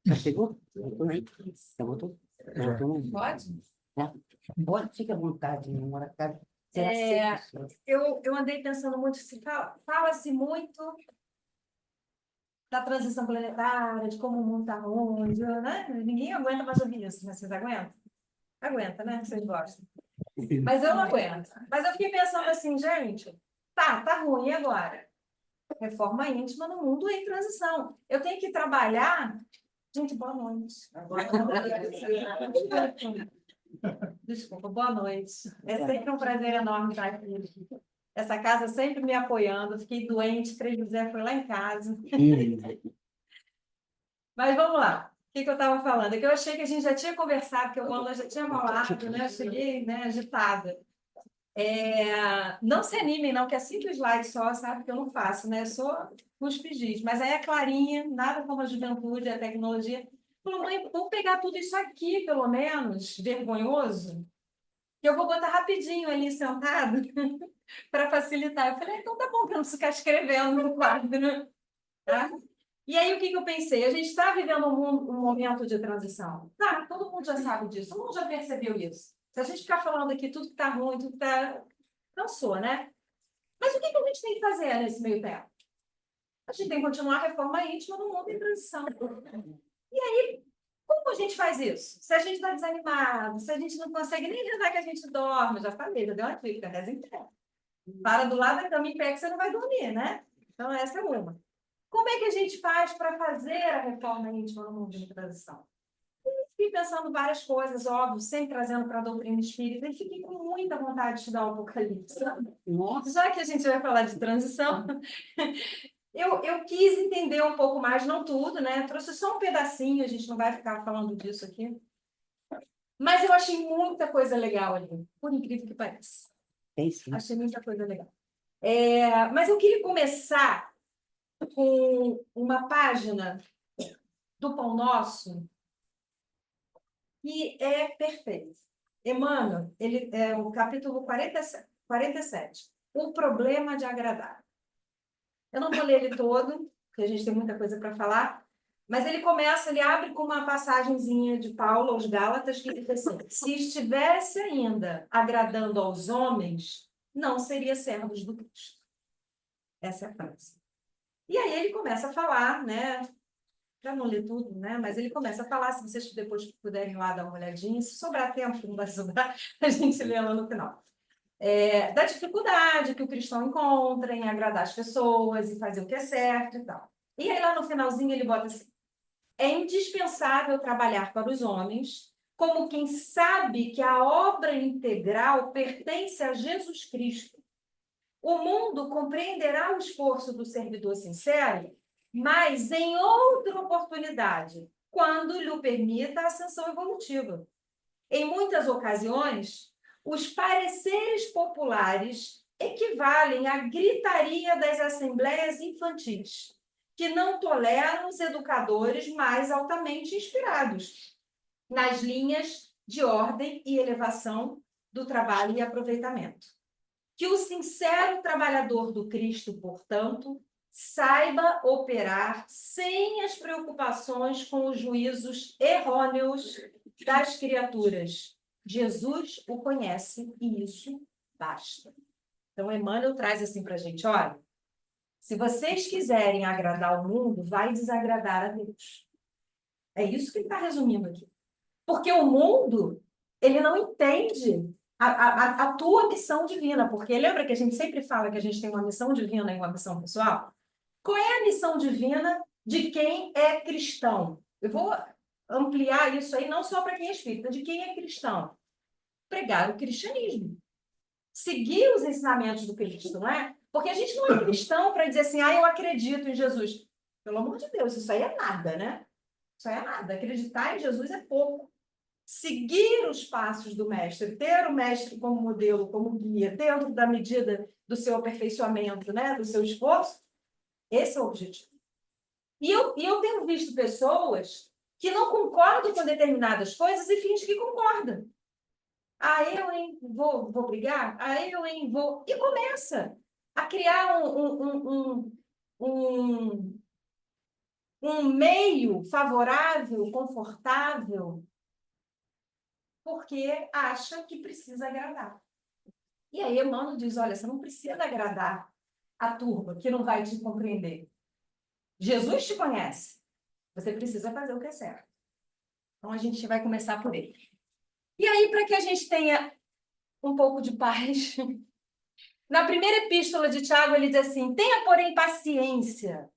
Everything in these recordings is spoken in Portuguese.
Já chegou? Já voltou? Já voltou? Pode? Pode, fica à vontade, namora. Eu andei pensando muito, fala-se muito da transição planetária, de como o mundo está ruim, né? Ninguém aguenta mais ouvir isso, mas vocês aguentam? Aguenta, né? Vocês gostam. Mas eu não aguento. Mas eu fiquei pensando assim, gente, tá ruim, e agora? Reforma íntima no mundo em transição. Eu tenho que trabalhar. Gente, boa noite. Desculpa, boa noite. É sempre um prazer enorme estar aqui. Essa casa sempre me apoiando. Fiquei doente, 3 José foi lá em casa. Mas vamos lá. O que eu estava falando? É que eu achei que a gente já tinha conversado, que o Ana já tinha falado, né? Eu cheguei, né, agitada. Não se animem, não, que é 5 slides só, sabe? Que eu não faço, né? Eu sou cuspidis. Mas aí a Clarinha, nada como a juventude, a tecnologia, falou, mãe, vamos pegar tudo isso aqui, pelo menos, vergonhoso, que eu vou botar rapidinho ali sentado para facilitar. Eu falei, então tá bom, para não ficar escrevendo no quadro. Tá? E aí, o que eu pensei? A gente está vivendo um momento de transição. Tá, todo mundo já sabe disso, todo mundo já percebeu isso. Se a gente ficar falando aqui tudo que está ruim, tudo que está... Cansou, né? Mas o que a gente tem que fazer nesse meio tempo? A gente tem que continuar a reforma íntima no mundo em transição. E aí, como a gente faz isso? Se a gente está desanimado, se a gente não consegue nem rezar que a gente dorme, já falei, já deu uma dica, reza em pé. Para do lado da cama em pé que você não vai dormir, né? Então, essa é uma. Como é que a gente faz para fazer a reforma íntima no mundo de transição? Eu fiquei pensando várias coisas, óbvio, sempre trazendo para a doutrina espírita, e fiquei com muita vontade de estudar o Apocalipse. Nossa. Já que a gente vai falar de transição, eu quis entender um pouco mais, não tudo, né? Trouxe só um pedacinho, a gente não vai ficar falando disso aqui. Mas eu achei muita coisa legal ali, por incrível que pareça. Achei muita coisa legal. Mas eu queria começar com uma página do Pão Nosso que é perfeito. Emmanuel, ele é o capítulo 47. O problema de agradar. Eu não vou ler ele todo, porque a gente tem muita coisa para falar, mas ele começa, ele abre com uma passagenzinha de Paulo aos Gálatas, que diz assim, se estivesse ainda agradando aos homens, não seria servos do Cristo. Essa é a frase. E aí ele começa a falar, né? Já não ler tudo, né? Mas ele começa a falar, se vocês depois puderem lá dar uma olhadinha, se sobrar tempo, não vai sobrar, a gente lê lá no final. Da dificuldade que o cristão encontra em agradar as pessoas e fazer o que é certo e tal. E aí lá no finalzinho ele bota assim, é indispensável trabalhar para os homens como quem sabe que a obra integral pertence a Jesus Cristo. O mundo compreenderá o esforço do servidor sincero, mas em outra oportunidade, quando lhe permita a ascensão evolutiva. Em muitas ocasiões, os pareceres populares equivalem à gritaria das assembleias infantis, que não toleram os educadores mais altamente inspirados nas linhas de ordem e elevação do trabalho e aproveitamento. Que o sincero trabalhador do Cristo, portanto, saiba operar sem as preocupações com os juízos errôneos das criaturas. Jesus o conhece e isso basta. Então, Emmanuel traz assim para a gente, olha, se vocês quiserem agradar o mundo, vai desagradar a Deus. É isso que ele está resumindo aqui. Porque o mundo, ele não entende a tua missão divina, porque lembra que a gente sempre fala que a gente tem uma missão divina e uma missão pessoal? Qual é a missão divina de quem é cristão? Eu vou ampliar isso aí não só para quem é espírita, de quem é cristão. Pregar o cristianismo. Seguir os ensinamentos do Cristo, não é? Porque a gente não é cristão para dizer assim, eu acredito em Jesus. Pelo amor de Deus, isso aí é nada, né? Isso aí é nada. Acreditar em Jesus é pouco. Seguir os passos do mestre, ter o mestre como modelo, como guia, dentro da medida do seu aperfeiçoamento, né, do seu esforço, esse é o objetivo. E eu tenho visto pessoas que não concordam com determinadas coisas e fingem que concordam. Eu, hein, vou brigar? Eu, hein, vou... E começa a criar um um meio favorável, confortável, porque acha que precisa agradar. E aí Emmanuel diz, olha, você não precisa agradar a turma que não vai te compreender. Jesus te conhece. Você precisa fazer o que é certo. Então, a gente vai começar por ele. E aí, para que a gente tenha um pouco de paz, na primeira epístola de Tiago, ele diz assim, tenha, porém, paciência,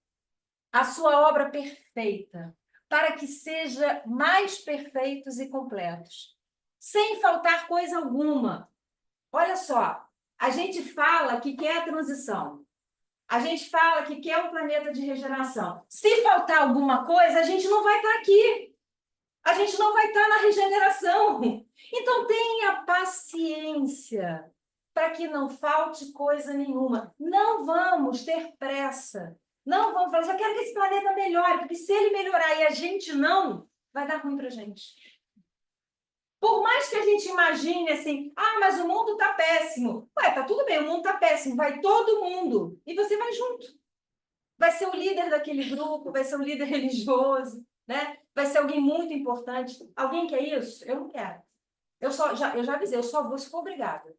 a sua obra perfeita, para que seja mais perfeitos e completos, sem faltar coisa alguma. Olha só, a gente fala que quer a transição. A gente fala que quer um planeta de regeneração. Se faltar alguma coisa, a gente não vai estar aqui. A gente não vai estar na regeneração. Então, tenha paciência para que não falte coisa nenhuma. Não vamos ter pressa. Não vamos falar, eu quero que esse planeta melhore, porque se ele melhorar e a gente não, vai dar ruim para a gente. Por mais que a gente imagine assim, mas o mundo está péssimo. Ué, tá tudo bem, o mundo está péssimo, vai todo mundo. E você vai junto. Vai ser o líder daquele grupo, vai ser o líder religioso, né? Vai ser alguém muito importante. Alguém quer isso? Eu não quero. Eu já avisei, eu só vou se for obrigada.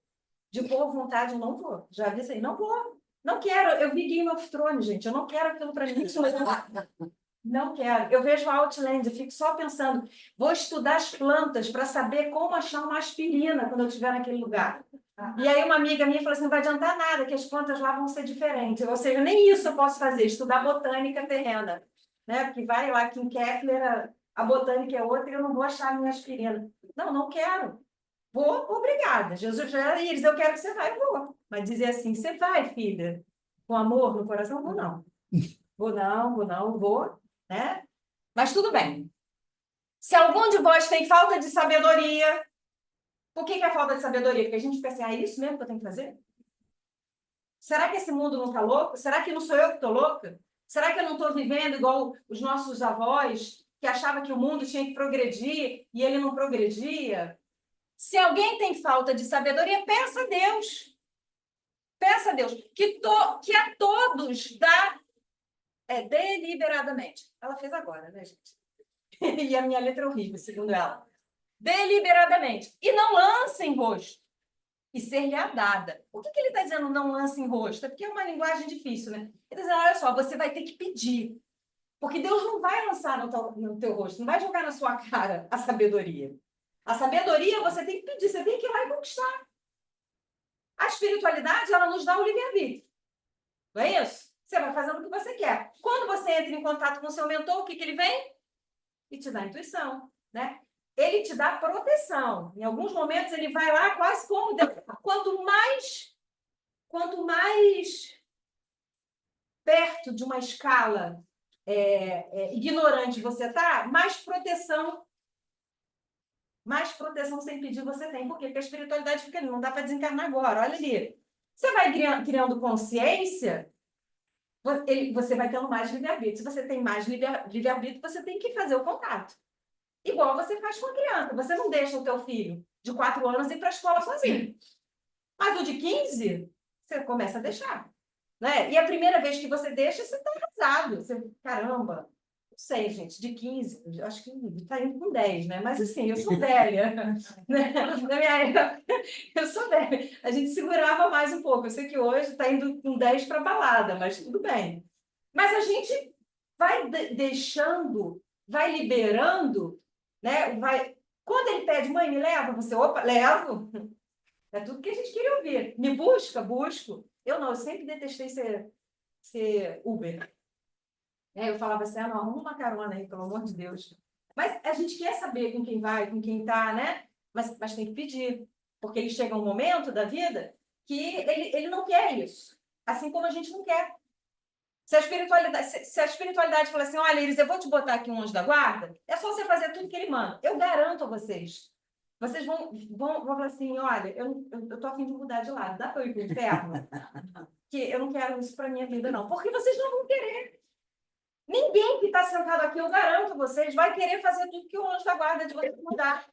De boa vontade, eu não vou. Já avisei, não vou. Não quero. Eu vi Game of Thrones, gente. Eu não quero aquilo para mim. Não quero. Eu vejo Outland, eu fico só pensando, vou estudar as plantas para saber como achar uma aspirina quando eu estiver naquele lugar. E aí uma amiga minha falou assim, não vai adiantar nada, que as plantas lá vão ser diferentes. Ou seja, nem isso eu posso fazer, estudar botânica terrena. Né? Porque vai lá, aqui em Kepler, a botânica é outra e eu não vou achar a minha aspirina. Não, não quero. Vou, obrigada. Jesus já diz, eu quero que você vá, eu vou. Mas dizer assim, você vai, filha, com amor no coração? Vou não. Vou não, vou. Né? Mas tudo bem. Se algum de vós tem falta de sabedoria, por que é falta de sabedoria? Porque a gente pensa assim, é isso mesmo que eu tenho que fazer? Será que esse mundo não está louco? Será que não sou eu que estou louca? Será que eu não estou vivendo igual os nossos avós, que achavam que o mundo tinha que progredir e ele não progredia? Se alguém tem falta de sabedoria, peça a Deus. Peça a Deus que a todos dá deliberadamente. Ela fez agora, né, gente? E a minha letra é horrível, segundo ela. Deliberadamente. E não lance em rosto. E ser-lhe-á dada. O que ele está dizendo não lance em rosto? É porque é uma linguagem difícil, né? Ele está dizendo, olha só, você vai ter que pedir. Porque Deus não vai lançar no teu rosto, não vai jogar na sua cara a sabedoria. A sabedoria você tem que pedir, você tem que ir lá e conquistar. A espiritualidade, ela nos dá o livre-arbítrio. Não é isso? Você vai fazendo o que você quer. Quando você entra em contato com o seu mentor, o que ele vem? E te dá intuição, né? Ele te dá proteção. Em alguns momentos ele vai lá quase como Deus. Quanto mais perto de uma escala ignorante você está, mais proteção sem pedir você tem. Por quê? Porque a espiritualidade fica ali, não dá para desencarnar agora. Olha ali. Você vai criando consciência, você vai tendo mais livre-arbítrio. Se você tem mais livre-arbítrio, você tem que fazer o contato. Igual você faz com a criança. Você não deixa o teu filho de 4 anos ir para a escola sozinho. Mas o de 15, você começa a deixar. Né? E a primeira vez que você deixa, você está arrasado. Você, caramba, não sei, gente, de 15, acho que está indo com 10, né? Mas assim, eu sou velha. Né? Na minha época, eu sou velha. A gente segurava mais um pouco. Eu sei que hoje está indo com 10 para balada, mas tudo bem. Mas a gente vai deixando, vai liberando, né? Quando ele pede, mãe, me leva, você, opa, levo. É tudo que a gente queria ouvir. Me busca, busco. Eu não, eu sempre detestei ser Uber. Eu falava assim, não, arruma uma carona aí, pelo amor de Deus. Mas a gente quer saber com quem vai, com quem tá, né? Mas tem que pedir. Porque ele chega um momento da vida que ele não quer isso. Assim como a gente não quer. Se a espiritualidade fala assim, olha, Iris, eu vou te botar aqui um anjo da guarda, é só você fazer tudo que ele manda. Eu garanto a vocês. Vocês vão falar assim, olha, eu tô a fim de mudar de lado, dá para eu ir para o inferno? Que eu não quero isso para minha vida, não. Porque vocês não vão querer. Ninguém que está sentado aqui, eu garanto a vocês, vai querer fazer tudo que o anjo da guarda de vocês mudar.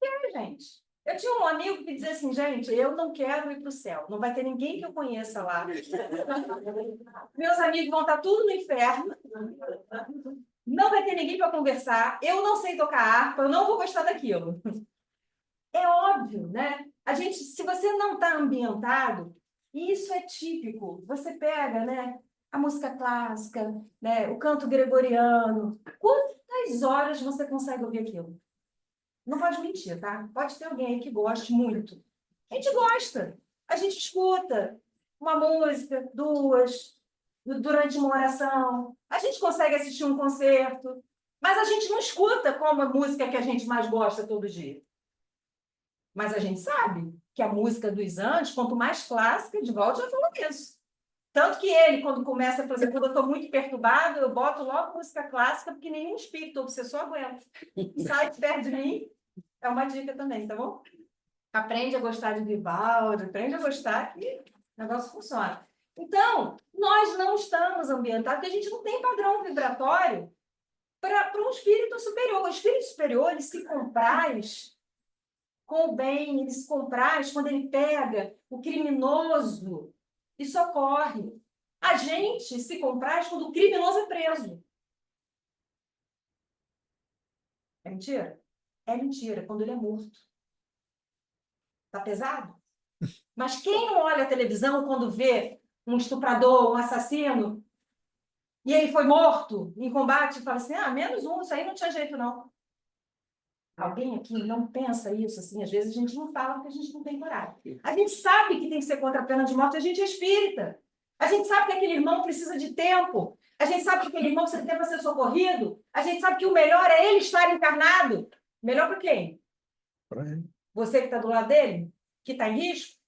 Quer, gente. Eu tinha um amigo que dizia assim, gente, eu não quero ir para o céu. Não vai ter ninguém que eu conheça lá. Meus amigos vão estar tudo no inferno. Não vai ter ninguém para conversar. Eu não sei tocar harpa, eu não vou gostar daquilo. É óbvio, né? A gente, se você não está ambientado, e isso é típico. Você pega, né, a música clássica, né, o canto gregoriano. Quantas horas você consegue ouvir aquilo? Não pode mentir, tá? Pode ter alguém aí que goste muito. A gente gosta. A gente escuta uma música, duas, durante uma oração. A gente consegue assistir um concerto. Mas a gente não escuta como a música que a gente mais gosta todo dia. Mas a gente sabe que a música dos Anjos, quanto mais clássica, de volta já falou isso. Tanto que ele, quando começa, por exemplo, quando eu estou muito perturbado, eu boto logo música clássica, porque nenhum espírito obsessor aguenta. Sai de perto de mim, é uma dica também, tá bom? Aprende a gostar de Vivaldi, aprende a gostar que o negócio funciona. Então, nós não estamos ambientados, porque a gente não tem padrão vibratório para um espírito superior. O espírito superior, ele se compraz com o bem, ele se compraz quando ele pega o criminoso e socorre. A gente se compraz quando o criminoso é preso. É mentira? É mentira, quando ele é morto. Tá pesado? Mas quem não olha a televisão quando vê um estuprador, um assassino, e ele foi morto em combate, e fala assim, menos um, isso aí não tinha jeito, não. Alguém aqui não pensa isso, assim, às vezes a gente não fala porque a gente não tem coragem. A gente sabe que tem que ser contra a pena de morte, a gente é espírita. A gente sabe que aquele irmão precisa de tempo. A gente sabe que aquele irmão precisa de tempo para ser socorrido. A gente sabe que o melhor é ele estar encarnado. Melhor para quem? Para ele. Você que está do lado dele? Que está em risco?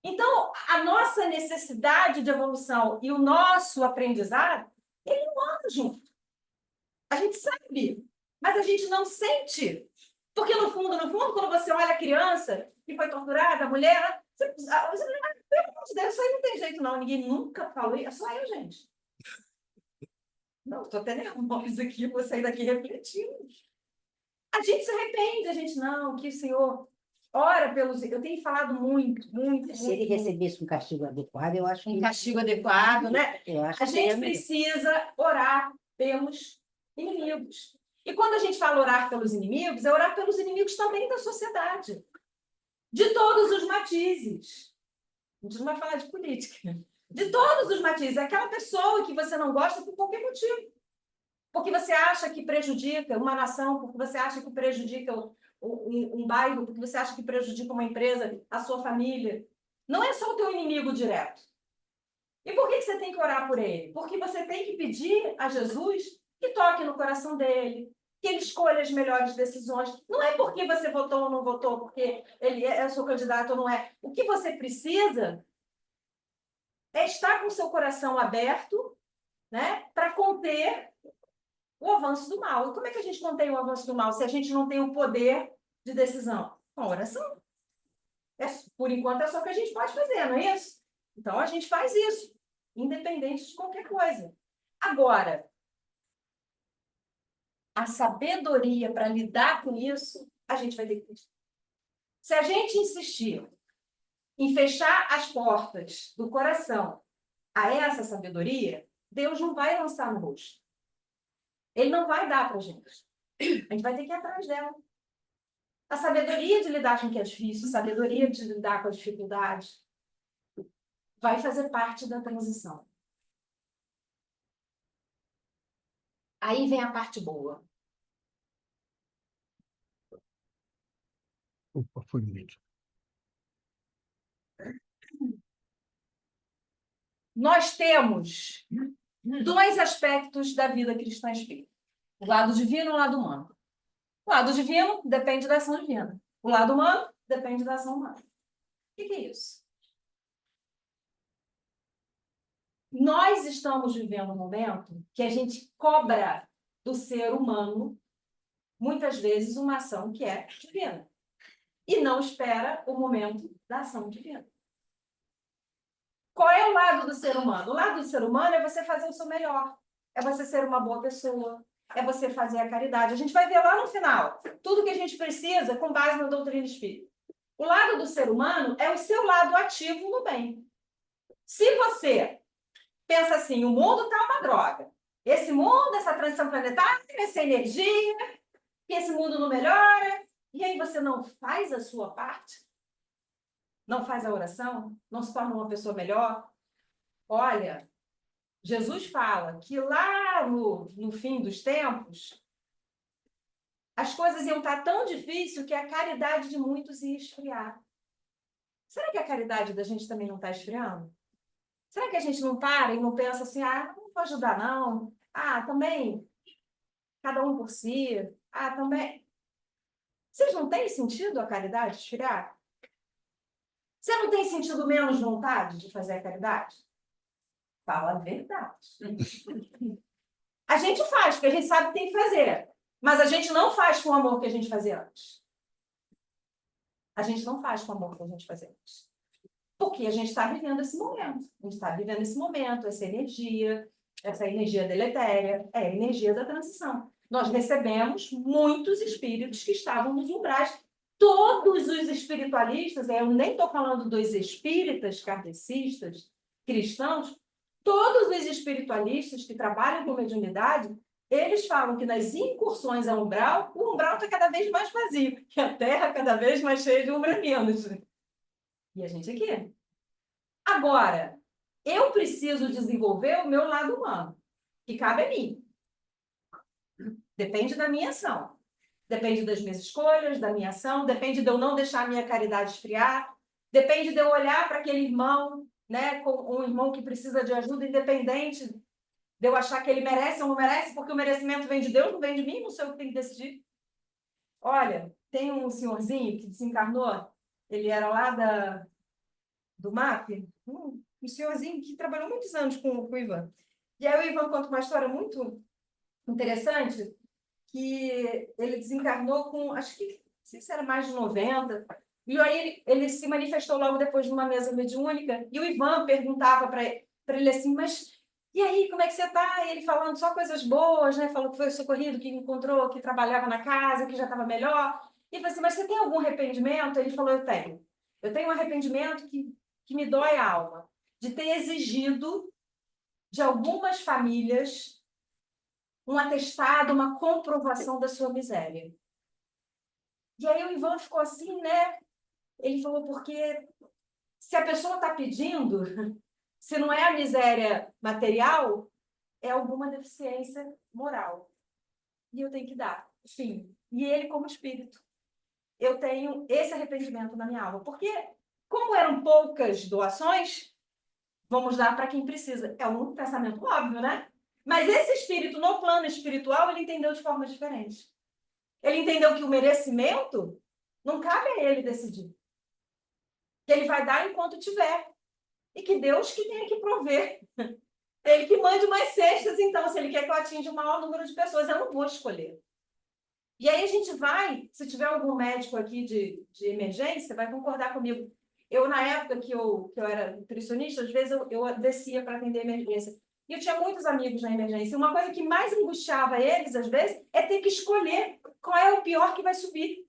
Então, a nossa necessidade de evolução e o nosso aprendizado, ele não anda junto. A gente sabe, mas a gente não sente. Porque, no fundo, quando você olha a criança que foi torturada, a mulher, você pelo amor de Deus, isso aí não tem jeito, não. Ninguém nunca falou, é só eu, gente. Não, estou até nervosa aqui, vou sair daqui refletindo. A gente se arrepende, a gente, não, que o Senhor ora pelos... Eu tenho falado muito, muito, Se ele muito, recebesse um castigo adequado, eu acho que... um castigo adequado, né? Eu acho A que gente seria melhor. precisa orar pelos inimigos. E quando a gente fala orar pelos inimigos, é orar pelos inimigos também da sociedade. De todos os matizes. A gente não vai falar de política. De todos os matizes. Aquela pessoa que você não gosta por qualquer motivo. Porque você acha que prejudica uma nação, porque você acha que prejudica um bairro, porque você acha que prejudica uma empresa, a sua família. Não é só o teu inimigo direto. E por que você tem que orar por ele? Porque você tem que pedir a Jesus que toque no coração dele, que ele escolha as melhores decisões. Não é porque você votou ou não votou, porque ele é o seu candidato ou não é. O que você precisa é estar com o seu coração aberto, né, para conter o avanço do mal. E como é que a gente contém o avanço do mal se a gente não tem o poder de decisão? Com a oração. Por enquanto é só o que a gente pode fazer, não é isso? Então a gente faz isso, independente de qualquer coisa. Agora, a sabedoria para lidar com isso, a gente vai ter que ter. Se a gente insistir em fechar as portas do coração a essa sabedoria, Deus não vai lançar no rosto. Ele não vai dar para a gente. A gente vai ter que ir atrás dela. A sabedoria de lidar com o que é difícil, a sabedoria de lidar com as dificuldades, vai fazer parte da transição. Aí vem a parte boa. Opa, foi bonito. Nós temos dois aspectos da vida cristã espírita. O lado divino e o lado humano. O lado divino depende da ação divina. O lado humano depende da ação humana. O que é isso? Nós estamos vivendo um momento que a gente cobra do ser humano, muitas vezes, uma ação que é divina. E não espera o momento da ação divina. Qual é o lado do ser humano? O lado do ser humano é você fazer o seu melhor. É você ser uma boa pessoa. é você fazer a caridade. A gente vai ver lá no final tudo que a gente precisa com base na doutrina espírita. O lado do ser humano é o seu lado ativo no bem. Se você pensa assim, o mundo está uma droga, esse mundo, essa transição planetária, essa energia, que esse mundo não melhora, e aí você não faz a sua parte, não faz a oração, não se torna uma pessoa melhor. Olha, Jesus fala que lá no fim dos tempos, as coisas iam estar tão difíceis que a caridade de muitos ia esfriar. Será que a caridade da gente também não está esfriando? Será que a gente não para e não pensa assim, ah, não vou ajudar não, ah, também, cada um por si, ah, também... Vocês não têm sentido a caridade esfriar? Você não tem sentido menos vontade de fazer a caridade? Fala a verdade. A gente faz, porque a gente sabe que tem que fazer. Mas a gente não faz com o amor que a gente fazia antes. A gente não faz com o amor que a gente fazia antes. Porque a gente está vivendo esse momento. A gente está vivendo esse momento, essa energia deletéria, é a energia da transição. Nós recebemos muitos espíritos que estavam nos umbrais. Todos os espiritualistas, eu nem estou falando dos espíritas, kardecistas, cristãos, todos os espiritualistas que trabalham com mediunidade, eles falam que nas incursões ao umbral, o umbral está cada vez mais vazio, e a Terra cada vez mais cheia de umbralinos. E a gente aqui. Agora, eu preciso desenvolver o meu lado humano, que cabe a mim. Depende da minha ação. Depende das minhas escolhas, da minha ação, depende de eu não deixar a minha caridade esfriar, depende de eu olhar para aquele irmão, né, um irmão que precisa de ajuda, independente de eu achar que ele merece ou não merece, porque o merecimento vem de Deus, não vem de mim, não sei o que tem que decidir. Olha, tem um senhorzinho que desencarnou, ele era lá do MAP, um senhorzinho que trabalhou muitos anos com o Ivan. E aí o Ivan conta uma história muito interessante, que ele desencarnou com, acho que, não sei se era mais de 90, e aí ele se manifestou logo depois de uma mesa mediúnica, e o Ivan perguntava para ele assim, mas e aí, como é que você está? E ele falando só coisas boas, né? Falou que foi socorrido, que encontrou, que trabalhava na casa, que já estava melhor. E falou assim, mas você tem algum arrependimento? Ele falou, eu tenho. Eu tenho um arrependimento que me dói a alma, de ter exigido de algumas famílias um atestado, uma comprovação da sua miséria. E aí o Ivan ficou assim, né? Ele falou, porque se a pessoa está pedindo, se não é a miséria material, é alguma deficiência moral. E eu tenho que dar. Sim. E ele, como espírito, eu tenho esse arrependimento na minha alma. Porque, como eram poucas doações, vamos dar para quem precisa. É um pensamento óbvio, né? Mas esse espírito, no plano espiritual, ele entendeu de forma diferente. Ele entendeu que o merecimento não cabe a ele decidir. Que ele vai dar enquanto tiver. E que Deus que tenha que prover. Ele que mande mais cestas, então, se ele quer que eu atinja o maior número de pessoas, eu não vou escolher. E aí a gente vai, se tiver algum médico aqui de emergência, vai concordar comigo. Eu, na época que eu era nutricionista, às vezes eu descia para atender emergência. E eu tinha muitos amigos na emergência. E uma coisa que mais angustiava eles, às vezes, é ter que escolher qual é o pior que vai subir.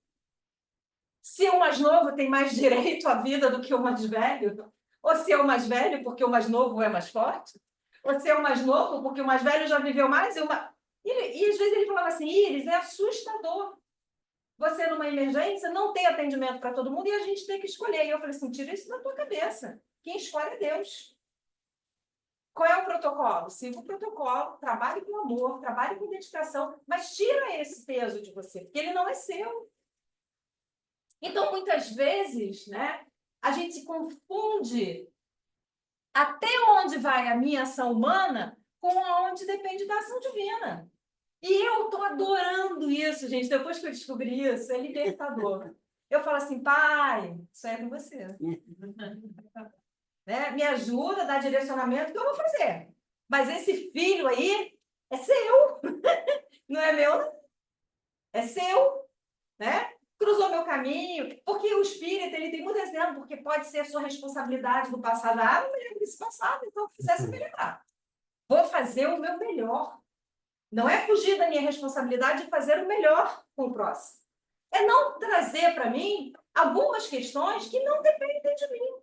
Se o mais novo tem mais direito à vida do que o mais velho, ou se é o mais velho porque o mais novo é mais forte, ou se é o mais novo porque o mais velho já viveu mais. E às vezes ele falava assim, Iris, é assustador você numa emergência não ter atendimento para todo mundo e a gente ter que escolher. E eu falei assim, tira isso da tua cabeça. Quem escolhe é Deus. Qual é o protocolo? Siga o protocolo, trabalhe com amor, trabalhe com dedicação, mas tira esse peso de você, porque ele não é seu. Então, muitas vezes, né, a gente se confunde até onde vai a minha ação humana com aonde depende da ação divina. E eu estou adorando isso, gente. Depois que eu descobri isso, é libertador. Eu falo assim, pai, isso é com você. Né? Me ajuda, dá direcionamento, que eu vou fazer. Mas esse filho aí é seu. Não é meu, não. É seu. Né? Cruzou meu caminho. Porque o espírito, ele tem muito exemplo, porque pode ser a sua responsabilidade do passado. Ah, não me lembro desse passado, então fizesse me lembrar. Vou fazer o meu melhor. Não é fugir da minha responsabilidade de fazer o melhor com o próximo. É não trazer para mim algumas questões que não dependem de mim.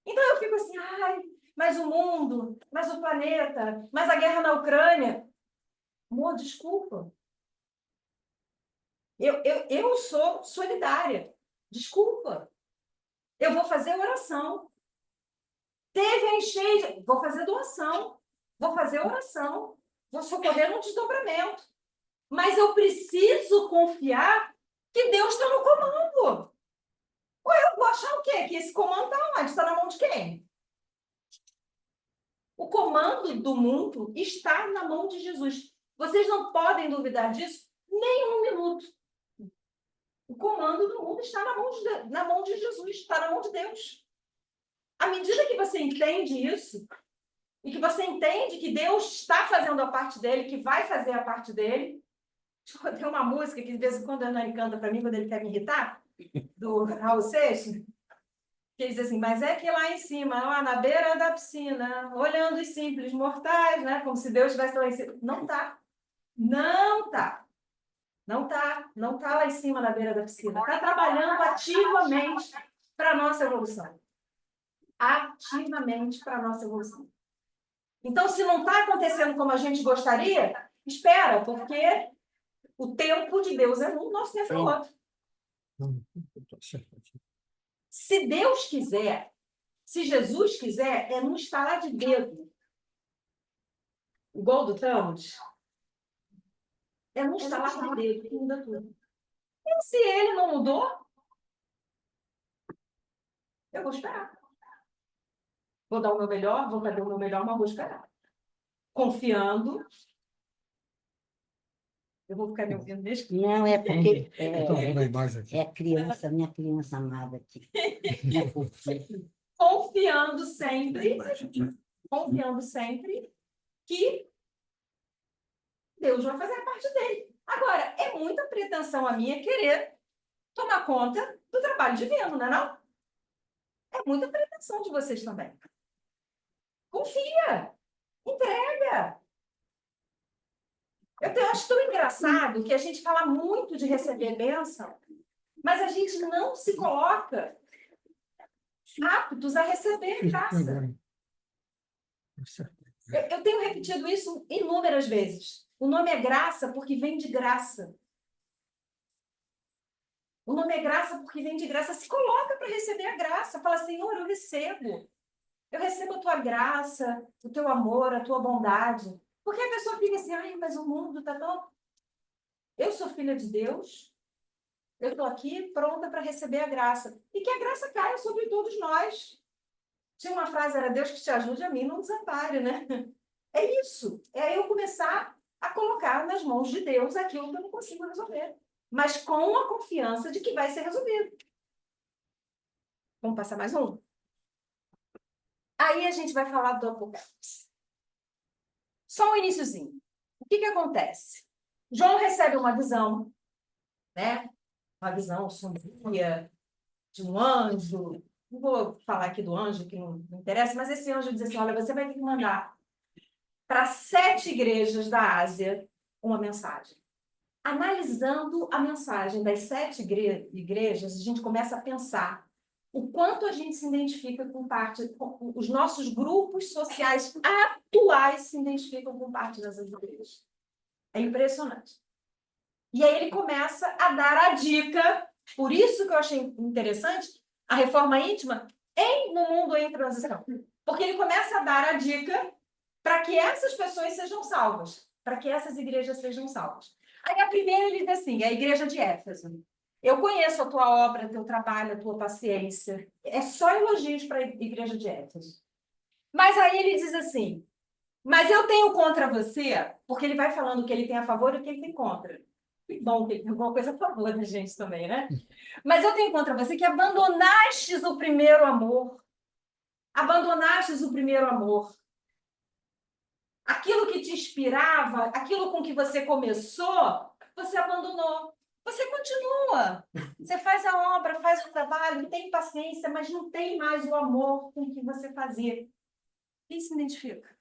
Então eu fico assim, ai, mas o mundo, mas o planeta, mas a guerra na Ucrânia. Amor, desculpa. Eu sou solidária. Desculpa. Eu vou fazer oração. Teve a enchente, vou fazer doação. Vou fazer oração. Vou socorrer um desdobramento. Mas eu preciso confiar que Deus está no comando. Ou eu vou achar o quê? Que esse comando está onde? Está na mão de quem? O comando do mundo está na mão de Jesus. Vocês não podem duvidar disso nem um minuto. O comando do mundo está na mão de Jesus, está na mão de Deus. À medida que você entende isso, e que você entende que Deus está fazendo a parte dele, que vai fazer a parte dele. Tem uma música que de vez em quando a Hernani canta para mim, quando ele quer me irritar, do Raul Seixas, que diz assim, mas é que lá em cima, lá na beira da piscina, olhando os simples mortais, né, como se Deus estivesse lá em cima. Não está. Não está. Não está. Não está lá em cima na beira da piscina. Está trabalhando ativamente para a nossa evolução. Ativamente para a nossa evolução. Então, se não está acontecendo como a gente gostaria, espera, porque o tempo de Deus é um, nosso tempo é outro. Se Deus quiser, se Jesus quiser, é num estalar de dedo. O gol do Thanos é num estalar de dedo que muda tudo. E se ele não mudou, eu vou esperar. Vou dar o meu melhor, vou fazer o meu melhor, mas vou esperar. Confiando. Eu vou ficar me ouvindo mesmo? Não, é porque Estou vendo a imagem aqui. é a criança, minha criança amada aqui. Minha fofinha. Confiando sempre que Deus vai fazer a parte dele. Agora, é muita pretensão a minha querer tomar conta do trabalho divino, não é não? É muita pretensão de vocês também. Confia, entrega. Eu acho tão engraçado que a gente fala muito de receber bênção, mas a gente não se coloca aptos a receber graça. Eu tenho repetido isso inúmeras vezes. O nome é graça porque vem de graça. O nome é graça porque vem de graça. Se coloca para receber a graça. Fala, Senhor, eu recebo. Eu recebo a tua graça, o teu amor, a tua bondade. Porque a pessoa fica assim, ai, mas o mundo está tão... Eu sou filha de Deus. Eu estou aqui pronta para receber a graça. E que a graça caia sobre todos nós. Tinha uma frase, era Deus que te ajude, a mim não desampare, né? É isso. É eu começar a colocar nas mãos de Deus aquilo que eu não consigo resolver. Mas com a confiança de que vai ser resolvido. Vamos passar mais um? Aí a gente vai falar do Apocalipse. Só um iniciozinho. O que acontece? João recebe uma visão, né? Uma visão sombria de um anjo. Não vou falar aqui do anjo, que não interessa, mas esse anjo diz assim, olha, você vai ter que mandar para 7 igrejas da Ásia uma mensagem. Analisando a mensagem das 7 igrejas, a gente começa a pensar o quanto a gente se identifica com os nossos grupos sociais atuais se identificam com parte dessas igrejas. É impressionante. E aí ele começa a dar a dica, por isso que eu achei interessante a reforma íntima no mundo em transição. Porque ele começa a dar a dica para que essas pessoas sejam salvas, para que essas igrejas sejam salvas. Aí a primeira ele diz assim, a igreja de Éfeso. Eu conheço a tua obra, teu trabalho, a tua paciência. É só elogios para a igreja de Éfeso. Mas aí ele diz assim, mas eu tenho contra você, porque ele vai falando o que ele tem a favor e o que ele tem contra. Que bom, que tem alguma coisa a favor da gente também, né? Mas eu tenho contra você que abandonastes o primeiro amor. Abandonastes o primeiro amor. Aquilo que te inspirava, aquilo com que você começou, você abandonou. Você continua. Você faz a obra, faz o trabalho, tem paciência, mas não tem mais o amor com que você fazia. Quem se identifica?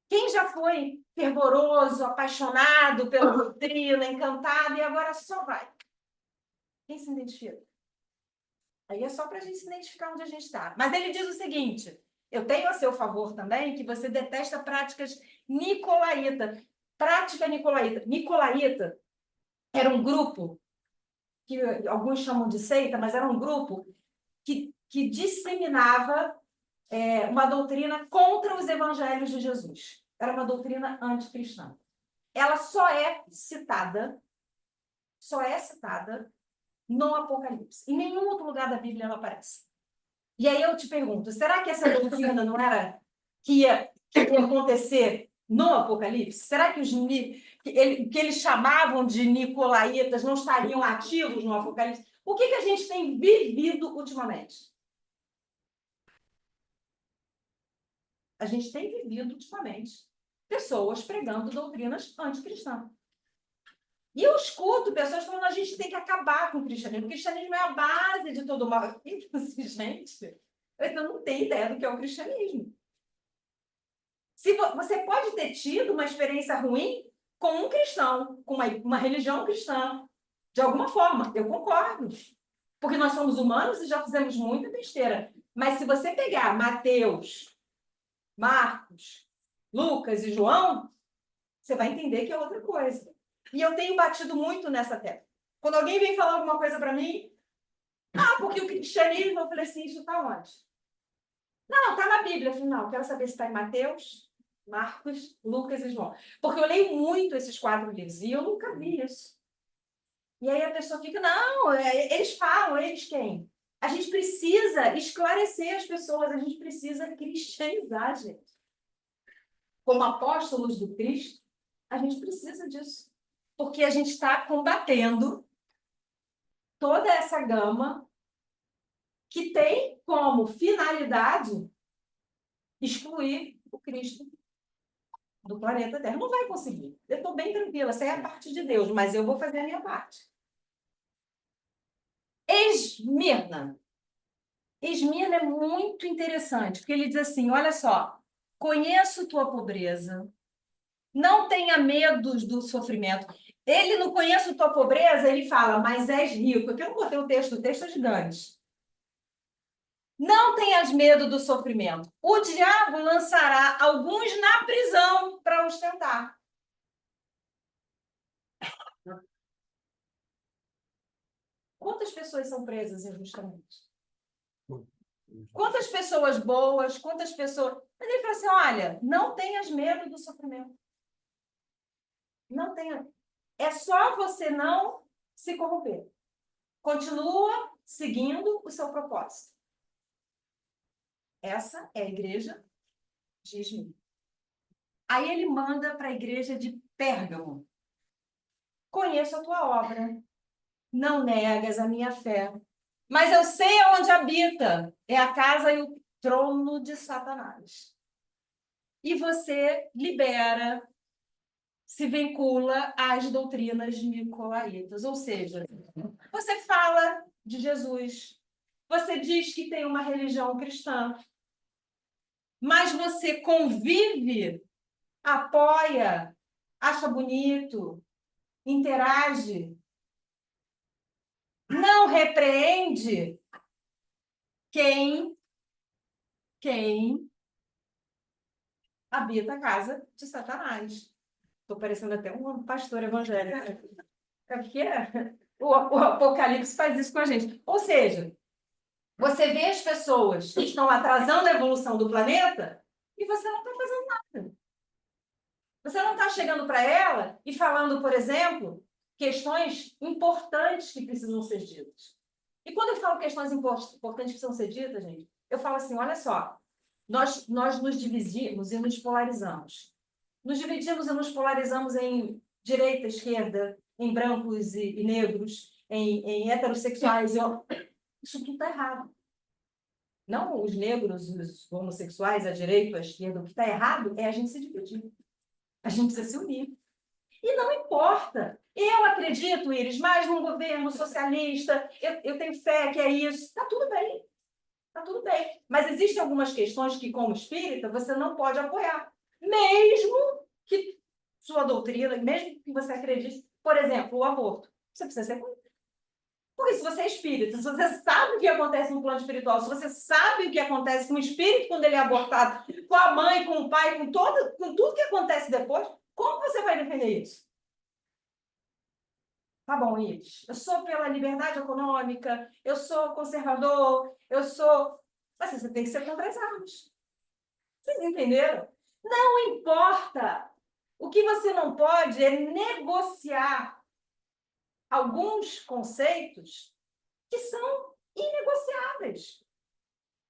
Quem já foi fervoroso, apaixonado pela doutrina, encantado, e agora só vai. Quem se identifica? Aí é só para a gente se identificar onde a gente está. Mas ele diz o seguinte, eu tenho a seu favor também que você detesta práticas nicolaíta. Prática nicolaíta. Nicolaíta era um grupo, que alguns chamam de seita, mas era um grupo que disseminava uma doutrina contra os evangelhos de Jesus. Era uma doutrina anticristã. Ela só é citada no Apocalipse. Em nenhum outro lugar da Bíblia ela aparece. E aí eu te pergunto, será que essa doutrina não era que ia acontecer no Apocalipse? Será que que eles chamavam de nicolaítas não estariam ativos no Apocalipse? O que a gente tem vivido ultimamente? A gente tem vivido ultimamente pessoas pregando doutrinas anticristãs. E eu escuto pessoas falando, a gente tem que acabar com o cristianismo. O cristianismo é a base de todo o mal. Gente, você não tem ideia do que é o cristianismo. Você pode ter tido uma experiência ruim com um cristão, com uma religião cristã, de alguma forma. Eu concordo. Porque nós somos humanos e já fizemos muita besteira. Mas se você pegar Mateus, Marcos, Lucas e João, você vai entender que é outra coisa. E eu tenho batido muito nessa tecla. Quando alguém vem falar alguma coisa para mim, porque o cristianismo, eu falei assim, isso está onde? Não, está na Bíblia. Eu falei, não, eu quero saber se está em Mateus, Marcos, Lucas e João. Porque eu leio muito esses 4 livros e eu nunca vi isso. E aí a pessoa fica, não, eles falam, eles quem? A gente precisa esclarecer as pessoas, a gente precisa cristianizar, gente. Como apóstolos do Cristo, a gente precisa disso. Porque a gente está combatendo toda essa gama que tem como finalidade excluir o Cristo do planeta Terra. Não vai conseguir. Eu estou bem tranquila, essa é a parte de Deus, mas eu vou fazer a minha parte. Esmirna. Esmirna é muito interessante, porque ele diz assim, olha só, conheço tua pobreza, não tenha medo do sofrimento. Ele não conhece tua pobreza, ele fala, mas és rico. Aqui eu não botei o texto é gigante. Não tenhas medo do sofrimento. O diabo lançará alguns na prisão para os tentar. Quantas pessoas são presas injustamente? Quantas pessoas boas, quantas pessoas... Mas ele fala assim, olha, não tenhas medo do sofrimento. Não tenha... É só você não se corromper. Continua seguindo o seu propósito. Essa é a igreja de Esmirna. Aí ele manda para a igreja de Pérgamo. Conheço a tua obra. Não negas a minha fé. Mas eu sei aonde habita. É a casa e o trono de Satanás. E você libera, se vincula às doutrinas nicolaítas. Ou seja, você fala de Jesus. Você diz que tem uma religião cristã. Mas você convive, apoia, acha bonito, interage, não repreende quem habita a casa de Satanás. Estou parecendo até um pastor evangélico. É porque o Apocalipse faz isso com a gente. Ou seja, você vê as pessoas que estão atrasando a evolução do planeta e você não está fazendo nada. Você não está chegando para ela e falando, por exemplo, questões importantes que precisam ser ditas. E quando eu falo questões importantes que precisam ser ditas, gente, eu falo assim, olha só, nós nos dividimos e nos polarizamos. Nos dividimos e nos polarizamos em direita, esquerda, em brancos e negros, em heterossexuais. Isso tudo está errado. Não os negros, os homossexuais, a direita, a esquerda. O que está errado é a gente se dividir. A gente precisa se unir. E não importa. Eu acredito, Iris, mais num governo socialista, eu tenho fé que é isso. Está tudo bem. Está tudo bem. Mas existem algumas questões que, como espírita, você não pode apoiar. Mesmo que sua doutrina, mesmo que você acredite, por exemplo, o aborto, você precisa ser contra. Porque se você é espírita, se você sabe o que acontece no plano espiritual, se você sabe o que acontece com o espírito quando ele é abortado, com a mãe, com o pai, com tudo que acontece depois, como você vai defender isso? Tá bom, Ives, eu sou pela liberdade econômica, eu sou conservador, eu sou... Mas você tem que ser contra as armas. Vocês entenderam? Não importa. O que você não pode é negociar alguns conceitos que são inegociáveis.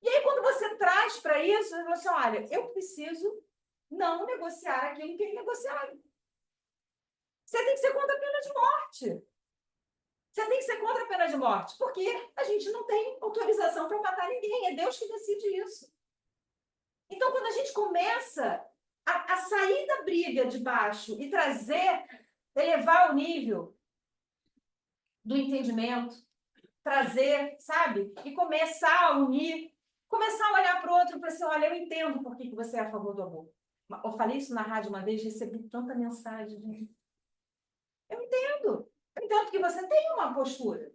E aí, quando você traz para isso, você fala assim, olha, eu preciso não negociar aquilo que é inegociável. Você tem que ser contra a pena de morte. Você tem que ser contra a pena de morte, porque a gente não tem autorização para matar ninguém, é Deus que decide isso. Então, quando a gente começa a sair da briga de baixo e elevar o nível do entendimento, trazer, sabe? E começar a unir, começar a olhar para o outro e falar assim, olha, eu entendo por que você é a favor do aborto. Eu falei isso na rádio uma vez, recebi tanta mensagem. Eu entendo que você tem uma postura.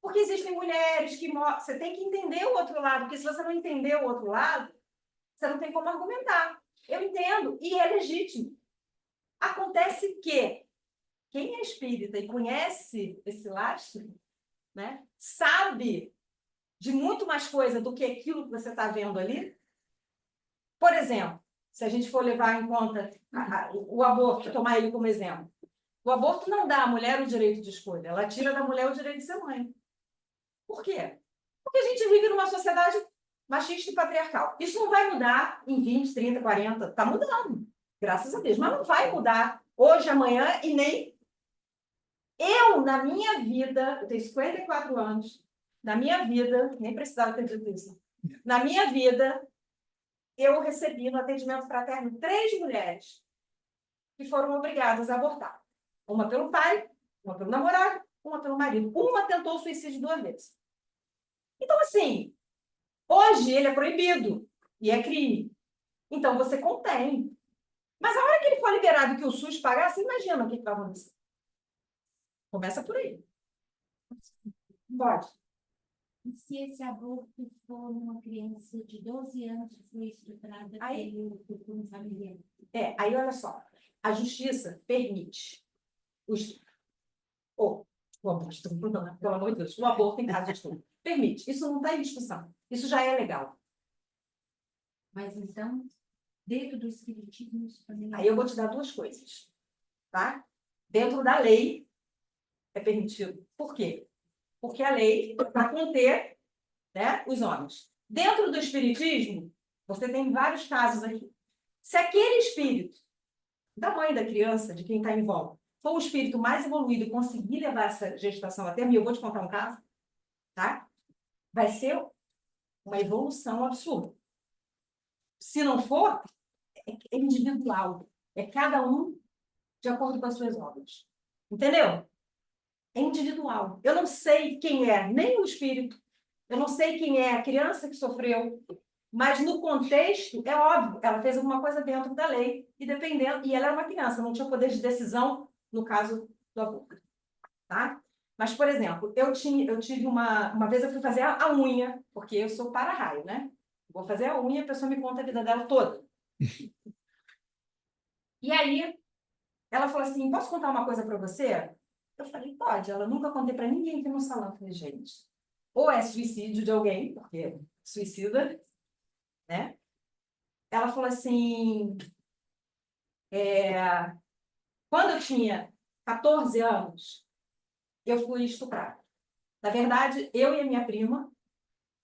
Porque existem mulheres que... Você tem que entender o outro lado, porque se você não entender o outro lado, você não tem como argumentar. Eu entendo, e é legítimo. Acontece que quem é espírita e conhece esse lastro, né, sabe de muito mais coisa do que aquilo que você está vendo ali. Por exemplo, se a gente for levar em conta o aborto, tomar ele como exemplo, o aborto não dá à mulher o direito de escolha, ela tira da mulher o direito de ser mãe. Por quê? Porque a gente vive numa sociedade machista e patriarcal. Isso não vai mudar em 20, 30, 40, está mudando, graças a Deus, mas não vai mudar hoje, amanhã e nem... Eu, na minha vida, eu tenho 54 anos, na minha vida, nem precisava ter dito isso, na minha vida, eu recebi no atendimento fraterno 3 mulheres que foram obrigadas a abortar. Uma pelo pai, uma pelo namorado, uma pelo marido. Uma tentou suicídio 2 vezes. Então, assim, hoje ele é proibido e é crime. Então, você contém. Mas a hora que ele for liberado e que o SUS pagar, você imagina o que vai acontecer. Começa por aí. Pode. E se esse aborto for uma criança de 12 anos que foi estuprada por um familiar? Aí olha só, a justiça permite o estupro. O aborto, não, pelo amor de Deus, o aborto em caso de estupro. Permite, isso não está em discussão. Isso já é legal. Mas então, dentro do espiritismo, isso também... Aí eu vou te dar 2 coisas, tá? Dentro da lei é permitido. Por quê? Porque a lei é para conter, né, os homens. Dentro do espiritismo, você tem vários casos aqui. Se aquele espírito da mãe da criança, de quem está em volta, for o espírito mais evoluído e conseguir levar essa gestação a termo, e eu vou te contar um caso, tá? Vai ser uma evolução absurda. Se não for, é individual. É cada um de acordo com as suas obras. Entendeu? É individual. Eu não sei quem é nem o espírito, eu não sei quem é a criança que sofreu, mas no contexto, é óbvio, ela fez alguma coisa dentro da lei, e dependendo, e ela era uma criança, não tinha poder de decisão no caso do aborto. Tá? Mas, por exemplo, eu tive uma vez eu fui fazer a unha, porque eu sou para-raio, né? Vou fazer a unha, a pessoa me conta a vida dela toda. E aí, ela falou assim, posso contar uma coisa para você? Eu falei, pode. Ela nunca contei para ninguém aqui no salão. Eu falei, gente, ou é suicídio de alguém, porque suicida, né? Ela falou assim, quando eu tinha 14 anos, eu fui estuprada. Na verdade, eu e a minha prima,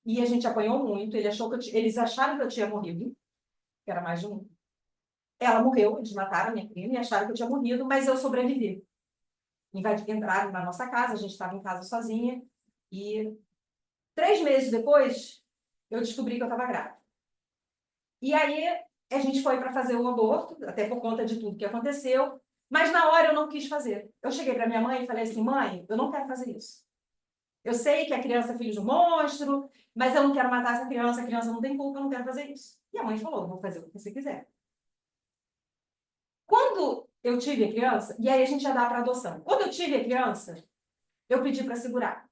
e a gente apanhou muito, eles acharam que eu tinha morrido, que era mais de um. Ela morreu, eles mataram a minha prima e acharam que eu tinha morrido, mas eu sobrevivi. Entraram na nossa casa, a gente estava em casa sozinha, e 3 meses depois, eu descobri que eu estava grávida. E aí, a gente foi para fazer o aborto, até por conta de tudo que aconteceu, mas na hora eu não quis fazer. Eu cheguei para minha mãe e falei assim, mãe, eu não quero fazer isso. Eu sei que a criança é filho de um monstro, mas eu não quero matar essa criança, a criança não tem culpa, eu não quero fazer isso. E a mãe falou, vou fazer o que você quiser. Quando quando eu tive a criança, e aí a gente já dá para adoção. Quando eu tive a criança, eu pedi para segurar.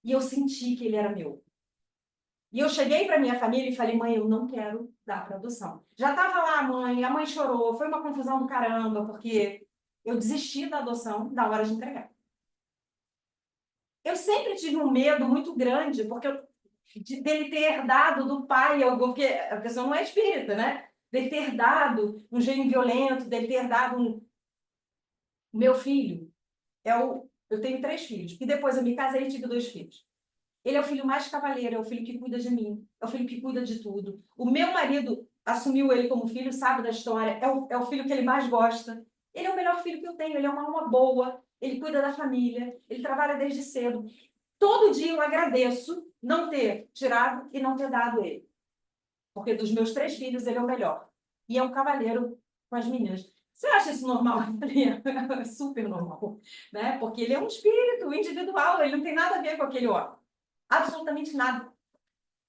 E eu senti que ele era meu. E eu cheguei para minha família e falei, mãe, eu não quero dar para adoção. Já estava lá a mãe chorou, foi uma confusão do caramba, porque eu desisti da adoção na hora de entregar. Eu sempre tive um medo muito grande, porque dele ter herdado do pai, porque a pessoa não é espírita, né? Dele ter herdado um gene violento, dele ter herdado o meu filho. Eu tenho 3 filhos, e depois eu me casei e tive 2 filhos. Ele é o filho mais cavalheiro, é o filho que cuida de mim, é o filho que cuida de tudo. O meu marido assumiu ele como filho, sabe da história, é o filho que ele mais gosta. Ele é o melhor filho que eu tenho, ele é uma alma boa, ele cuida da família, ele trabalha desde cedo. Todo dia eu agradeço não ter tirado e não ter dado ele. Porque dos meus 3 filhos, ele é o melhor. E é um cavalheiro com as meninas. Você acha isso normal? É super normal, né? Porque ele é um espírito individual, ele não tem nada a ver com aquele homem. Absolutamente nada.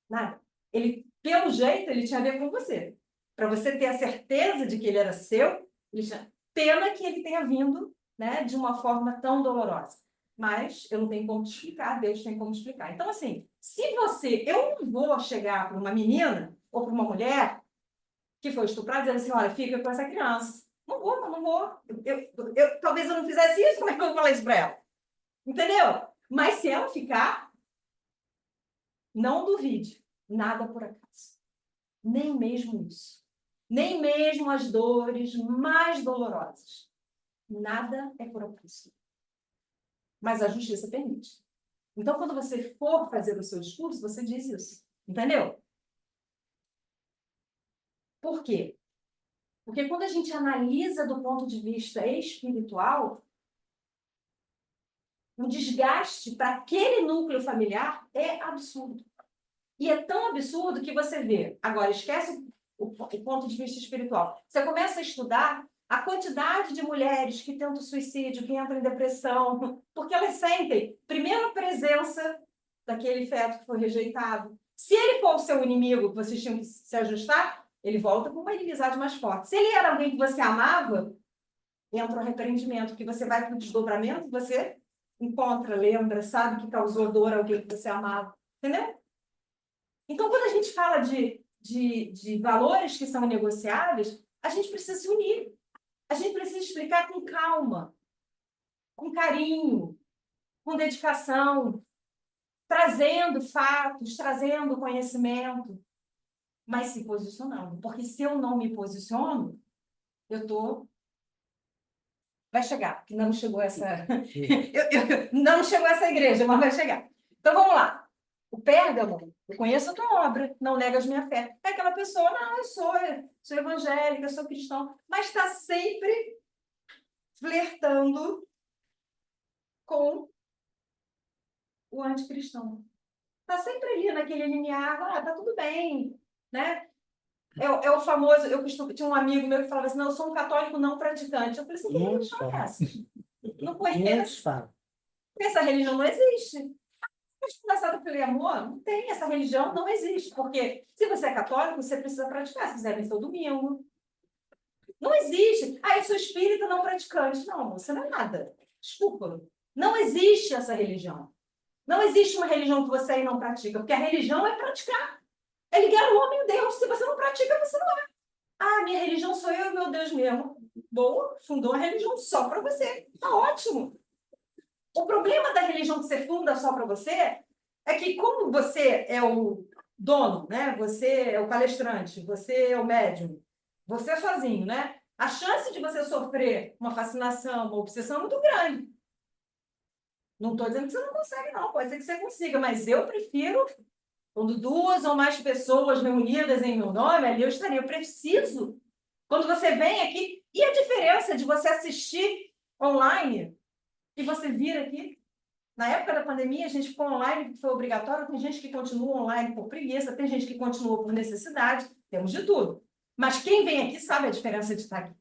Nada. Ele, pelo jeito, ele tinha a ver com você. Para você ter a certeza de que ele era seu, pena que ele tenha vindo, né, de uma forma tão dolorosa. Mas eu não tenho como te explicar, Deus tem como explicar. Então, assim, eu não vou chegar para uma menina ou para uma mulher que foi estuprada dizendo assim, olha, fica com essa criança. Não vou, não vou. Talvez eu não fizesse isso, como é que eu vou falar isso para ela? Entendeu? Mas se ela ficar, não duvide, nada por acaso. Nem mesmo isso. Nem mesmo as dores mais dolorosas. Nada é por acaso. Mas a justiça permite. Então, quando você for fazer o seu discurso, você diz isso. Entendeu? Por quê? Porque quando a gente analisa do ponto de vista espiritual, o desgaste para aquele núcleo familiar é absurdo. E é tão absurdo que você vê. Agora, esquece o ponto de vista espiritual. Você começa a estudar a quantidade de mulheres que tentam suicídio, que entram em depressão, porque elas sentem, primeiro, a presença daquele feto que foi rejeitado. Se ele for o seu inimigo, que vocês tinham que se ajustar, ele volta com uma inimizade mais forte. Se ele era alguém que você amava, entra o repreendimento, que você vai para o desdobramento, você encontra, lembra, sabe que causou dor a alguém que você amava. Entendeu? Então, quando a gente fala de valores que são negociáveis, a gente precisa se unir. A gente precisa explicar com calma, com carinho, com dedicação, trazendo fatos, trazendo conhecimento, mas se posicionando. Porque se eu não me posiciono, eu tô... Vai chegar, porque não chegou essa... não chegou essa igreja, mas vai chegar. Então, vamos lá. O Pérgamo, eu conheço a tua obra, não negas minha fé. É aquela pessoa, não, eu sou evangélica, sou cristão, mas está sempre flertando com o anticristão. Está sempre ali naquele limiar, tá tudo bem, né? É o famoso, tinha um amigo meu que falava assim, não, eu sou um católico não praticante. Eu falei assim, que religião é essa? Não conheço. Essa religião não existe. Mas engraçado, eu falei, amor, não tem, essa religião não existe. Porque se você é católico, você precisa praticar. Se quiser, missa domingo. Não existe. Ah, eu sou espírita não praticante. Não, você não é nada. Desculpa. Não existe essa religião. Não existe uma religião que você aí não pratica. Porque a religião é praticar. É ligar o homem a Deus. Se você não pratica, você não é. Ah, minha religião sou eu e meu Deus mesmo. Boa, fundou uma religião só para você. Tá ótimo. O problema da religião que você funda só para você é que, como você é o dono, né? Você é o palestrante, você é o médium, você é sozinho, né? A chance de você sofrer uma fascinação, uma obsessão é muito grande. Não estou dizendo que você não consegue, não. Pode ser que você consiga, mas eu prefiro, quando 2 ou mais pessoas reunidas em meu nome, ali eu estaria. Eu preciso. Quando você vem aqui, e a diferença de você assistir online e você vir aqui? Na época da pandemia, a gente ficou online, porque foi obrigatório. Tem gente que continua online por preguiça, tem gente que continua por necessidade, temos de tudo. Mas quem vem aqui sabe a diferença de estar aqui.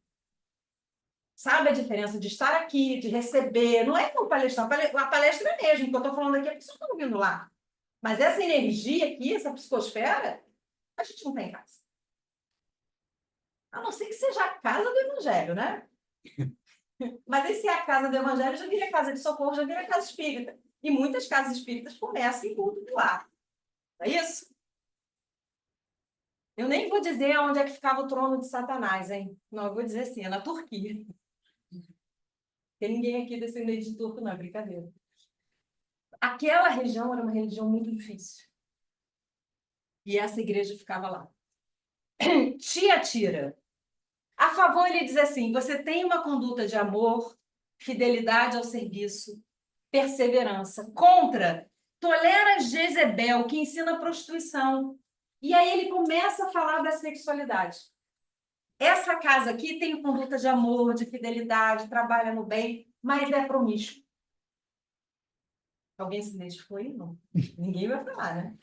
Sabe a diferença de estar aqui, de receber. Não é como palestrar, a palestra é mesmo, o que eu estou falando aqui é porque vocês estão vindo lá. Mas essa energia aqui, essa psicosfera, a gente não tem em casa. A não ser que seja a casa do evangelho, né? Mas esse é a casa do evangelho, já vira casa de socorro, já vira casa espírita. E muitas casas espíritas começam em culto do lar. Não é isso? Eu nem vou dizer onde é que ficava o trono de Satanás, hein? Não, eu vou dizer assim, é na Turquia. Tem ninguém aqui descendente de turco, não, é brincadeira. Aquela região era uma religião muito difícil. E essa igreja ficava lá. Tiatira. A favor, ele diz assim, você tem uma conduta de amor, fidelidade ao serviço, perseverança. Contra, tolera Jezebel, que ensina prostituição. E aí ele começa a falar da sexualidade. Essa casa aqui tem conduta de amor, de fidelidade, trabalha no bem, mas é promíscuo. Alguém se identificou aí? Não. Ninguém vai falar, né?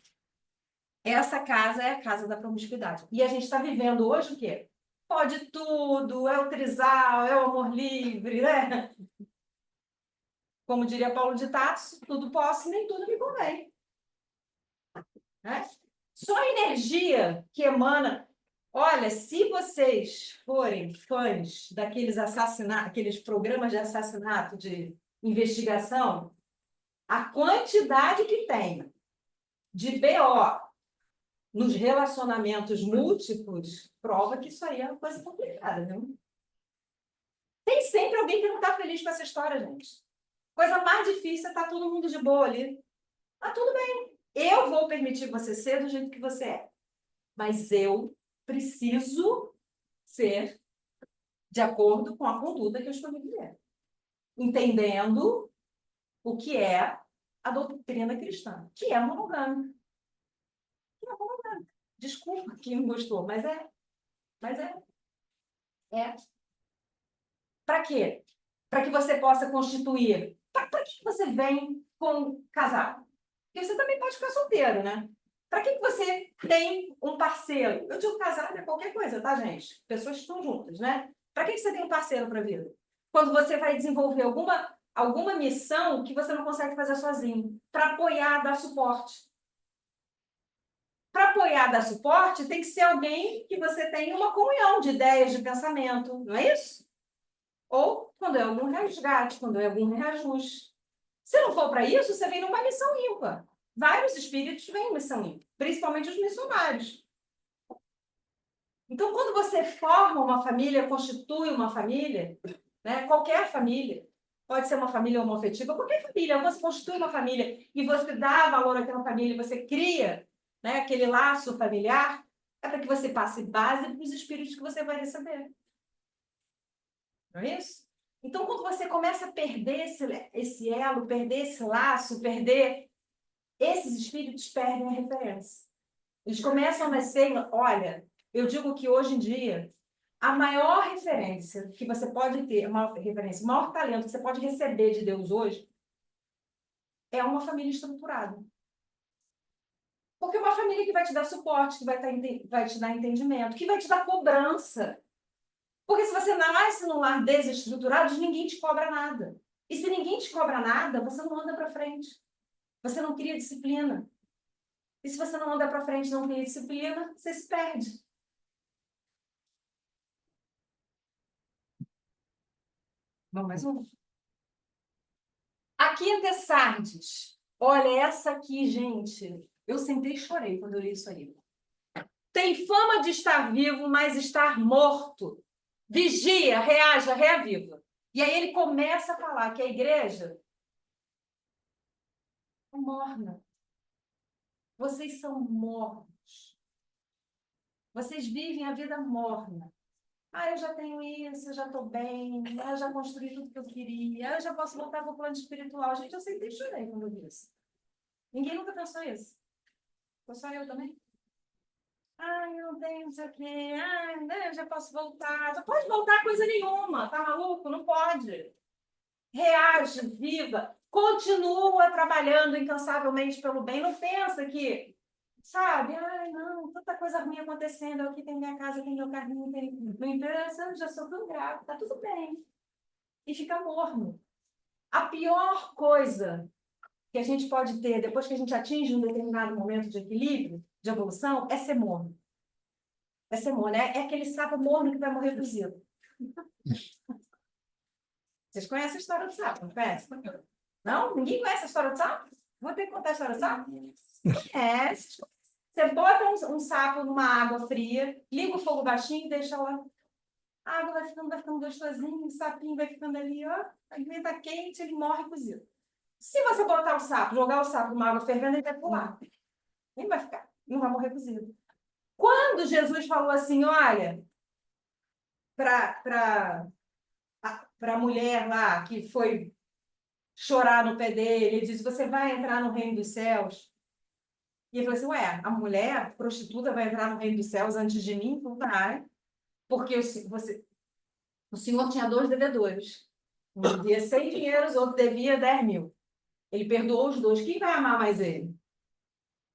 Essa casa é a casa da promiscuidade. E a gente está vivendo hoje o quê? Pode tudo, é o trisal, é o amor livre, né? Como diria Paulo de Tarso, tudo posso, nem tudo me convém. Né? Só a energia que emana. Olha, se vocês forem fãs daqueles assassinatos, aqueles programas de assassinato, de investigação, a quantidade que tem de BO nos relacionamentos múltiplos prova que isso aí é uma coisa complicada, viu? Tem sempre alguém que não está feliz com essa história, gente. Coisa mais difícil é estar todo mundo de boa ali. Tá tudo bem. Eu vou permitir você ser do jeito que você é. Mas eu preciso ser de acordo com a conduta que eu estou vivendo. Entendendo o que é a doutrina cristã, que é monogâmica. Que é monogâmica. Desculpa quem não gostou, mas é. Mas é. É. Para quê? Para que você possa constituir. Para que você vem com casal? Porque você também pode ficar solteiro, né? Para que você tem um parceiro? Eu digo casado é qualquer coisa, tá, gente? Pessoas que estão juntas, né? Para que você tem um parceiro para a vida? Quando você vai desenvolver alguma missão que você não consegue fazer sozinho. Para apoiar, dar suporte. Para apoiar, dar suporte, tem que ser alguém que você tenha uma comunhão de ideias, de pensamento. Não é isso? Ou quando é algum resgate, quando é algum reajuste. Se não for para isso, você vem numa missão ímpar. Vários espíritos vêm em missão ímpar, principalmente os missionários. Então, quando você forma uma família, constitui uma família, né, qualquer família, pode ser uma família homoafetiva, qualquer família, você constitui uma família e você dá valor àquela família, você cria, né, aquele laço familiar, é para que você passe base para os espíritos que você vai receber. Não é isso? Então, quando você começa a perder esse elo, perder esse laço, esses espíritos perdem a referência. Eles começam a nascer, olha, eu digo que hoje em dia, a maior referência que você pode ter, a maior referência, o maior talento que você pode receber de Deus hoje, é uma família estruturada. Porque é uma família que vai te dar suporte, que vai te dar entendimento, que vai te dar cobrança. Porque se você nasce num lar desestruturado, ninguém te cobra nada. E se ninguém te cobra nada, você não anda para frente. Você não cria disciplina. E se você não anda para frente, não cria disciplina, você se perde. Vamos mais um? A Quinta Sardes. Olha, essa aqui, gente. Eu sentei e chorei quando eu li isso aí. Tem fama de estar vivo, mas estar morto. Vigia, reaja, reaviva. E aí ele começa a falar que a igreja é morna. Vocês são mornos. Vocês vivem a vida morna. Eu já tenho isso, eu já estou bem, eu já construí tudo que eu queria, eu já posso voltar para o plano espiritual. Gente, eu sempre chorei quando eu vi isso. Ninguém nunca pensou isso. Foi só eu também? Eu não tenho não sei o quê. Eu já posso voltar. Já pode voltar coisa nenhuma. Tá maluco? Não pode. Reage, viva. Continua trabalhando incansavelmente pelo bem. Não pensa que, sabe? Não, tanta coisa ruim acontecendo. Aqui tem minha casa, tem meu carrinho, tem meu empresa. Eu já sou tão grave. Tá tudo bem. E fica morno. A pior coisa que a gente pode ter depois que a gente atinge um determinado momento de equilíbrio, de evolução, é ser morno. É ser morno. É aquele sapo morno que vai morrer cozido. Vocês conhecem a história do sapo, não conhecem? Não? Ninguém conhece a história do sapo? Vou ter que contar a história do sapo? É. Você bota um sapo numa água fria, liga o fogo baixinho e deixa lá. A água vai ficando gostosinho, o sapinho vai ficando ali, ó. A aguinha tá quente, ele morre cozido. Se você botar o sapo, jogar o sapo numa água fervendo, ele vai pular. Ele vai ficar, não vai morrer cozido. Quando Jesus falou assim, olha, para a mulher lá que foi chorar no pé dele, ele disse, você vai entrar no reino dos céus? E ele falou assim, ué, a mulher prostituta vai entrar no reino dos céus antes de mim? Não vai, porque o senhor tinha 2 devedores. Um devia 100 dinheiros, outro devia 10.000. Ele perdoou os 2. Quem vai amar mais ele?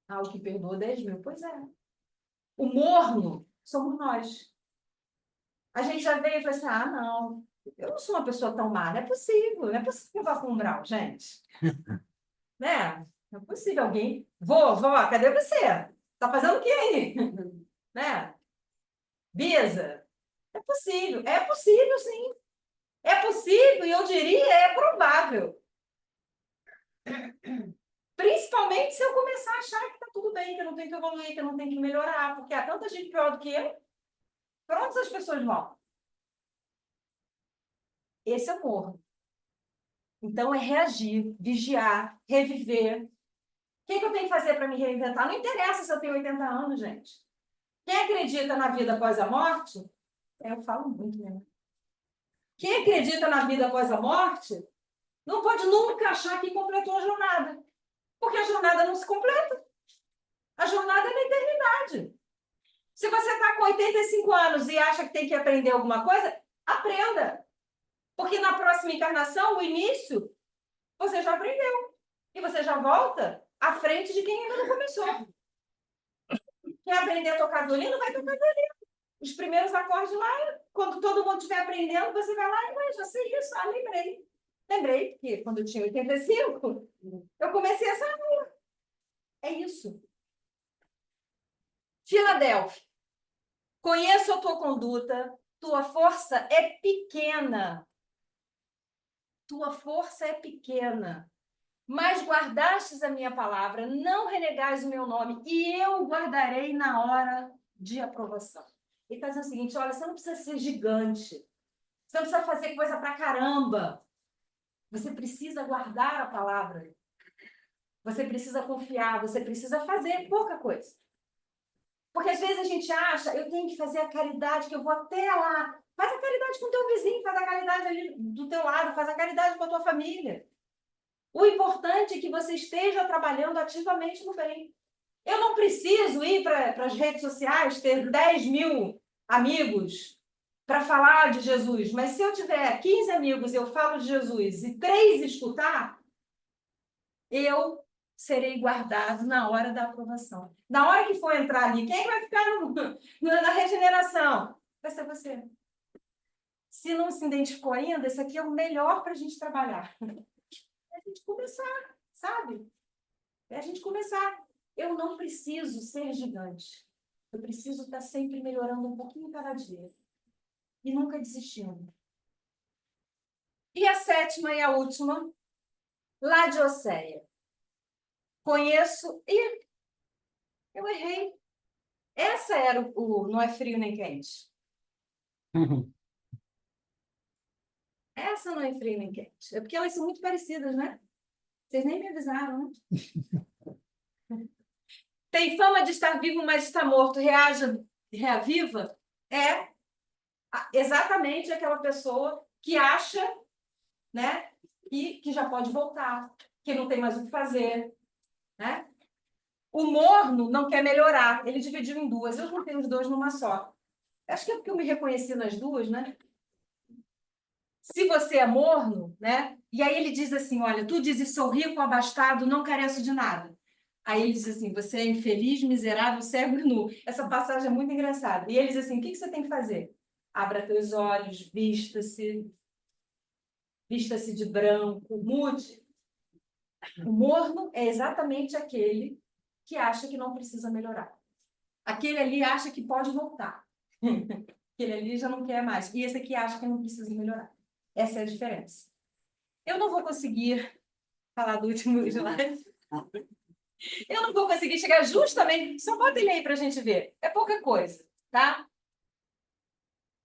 Ah, o que perdoou 10.000. Pois é. O morno somos nós. A gente já veio e falou assim, ah, não, eu não sou uma pessoa tão má. Não é possível que eu vá com um grau, gente. Né? Não é possível alguém... Vó, cadê você? Tá fazendo o que aí? Né? Bisa, é possível sim. É possível e eu diria é provável. Principalmente se eu começar a achar que tá tudo bem, que eu não tenho que evoluir, que eu não tenho que melhorar, porque há tanta gente pior do que eu. Para onde as pessoas vão? Esse é o morro. Então é reagir, vigiar, reviver. O que eu tenho que fazer para me reinventar? Não interessa se eu tenho 80 anos, gente. Quem acredita na vida após a morte, eu falo muito, né? Quem acredita na vida após a morte, não pode nunca achar que completou a jornada. Porque a jornada não se completa. A jornada é na eternidade. Se você está com 85 anos e acha que tem que aprender alguma coisa, aprenda. Porque na próxima encarnação, o início, você já aprendeu. E você já volta à frente de quem ainda não começou. Quer aprender a tocar violino, vai tocar violino. Os primeiros acordes lá, quando todo mundo estiver aprendendo, você vai lá e já sei isso. Ah, lembrei. Lembrei, porque quando eu tinha 85, eu comecei essa aula. É isso. Filadélfia. Conheço a tua conduta, tua força é pequena. Tua força é pequena. Mas guardastes a minha palavra, não renegais o meu nome, e eu guardarei na hora de aprovação. Ele está dizendo o seguinte, olha, você não precisa ser gigante. Você não precisa fazer coisa pra caramba. Você precisa guardar a palavra. Você precisa confiar, você precisa fazer pouca coisa. Porque às vezes a gente acha, eu tenho que fazer a caridade, que eu vou até lá. Faz a caridade com o teu vizinho, faz a caridade ali do teu lado, faz a caridade com a tua família. O importante é que você esteja trabalhando ativamente no bem. Eu não preciso ir para as redes sociais, ter 10.000 amigos para falar de Jesus, mas se eu tiver 15 amigos e eu falo de Jesus e 3 escutar, eu serei guardado na hora da aprovação. Na hora que for entrar ali, quem vai ficar na regeneração? Vai ser você. Se não se identificou ainda, esse aqui é o melhor para a gente trabalhar. É a gente começar, sabe? É a gente começar. Eu não preciso ser gigante. Eu preciso estar sempre melhorando um pouquinho cada dia. E nunca desistindo. E a 7ª e a última, Laodiceia. Conheço... Ih, eu errei. Essa era o não é frio nem quente. Essa não é frio nem quente. É porque elas são muito parecidas, né? Vocês nem me avisaram, né? Tem fama de estar vivo, mas está morto. Reaviva é exatamente aquela pessoa que acha, né, que já pode voltar, que não tem mais o que fazer, né? O morno não quer melhorar. Ele dividiu em 2. Eu juntei os 2 numa só. Acho que é porque eu me reconheci nas 2, né? Se você é morno, né? E aí ele diz assim, olha, tu dizes, sou rico, abastado, não careço de nada. Aí ele diz assim, você é infeliz, miserável, cego e nu. Essa passagem é muito engraçada. E ele diz assim, o que você tem que fazer? Abra teus olhos, vista-se de branco, mude. O morno é exatamente aquele que acha que não precisa melhorar. Aquele ali acha que pode voltar. Aquele ali já não quer mais. E esse aqui acha que não precisa melhorar. Essa é a diferença. Eu não vou conseguir falar do último slide. Eu não vou conseguir chegar justamente... Só bota ele aí para a gente ver. É pouca coisa, tá?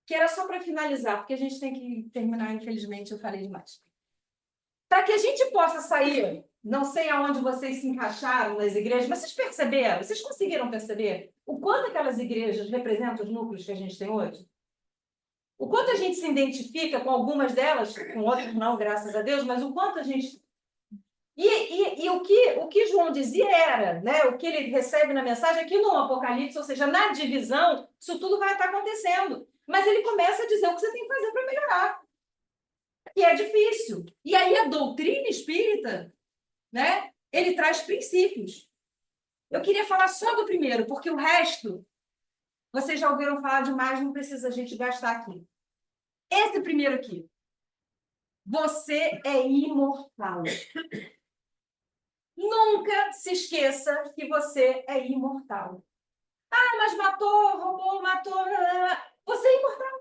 Que era só para finalizar, porque a gente tem que terminar, infelizmente, eu falei demais. Para que a gente possa sair, não sei aonde vocês se encaixaram nas igrejas, mas vocês perceberam, vocês conseguiram perceber o quanto aquelas igrejas representam os núcleos que a gente tem hoje? O quanto a gente se identifica com algumas delas, com outras não, graças a Deus, mas o quanto a gente... E o que João dizia era, né, o que ele recebe na mensagem, aqui no Apocalipse, ou seja, na divisão, isso tudo vai estar acontecendo. Mas ele começa a dizer o que você tem que fazer para melhorar. E é difícil. E aí a doutrina espírita, né, ele traz princípios. Eu queria falar só do primeiro, porque o resto, vocês já ouviram falar demais, não precisa a gente gastar aqui. Esse primeiro aqui. Você é imortal. Nunca se esqueça que você é imortal. Ah, mas matou, roubou, matou... Você é imortal.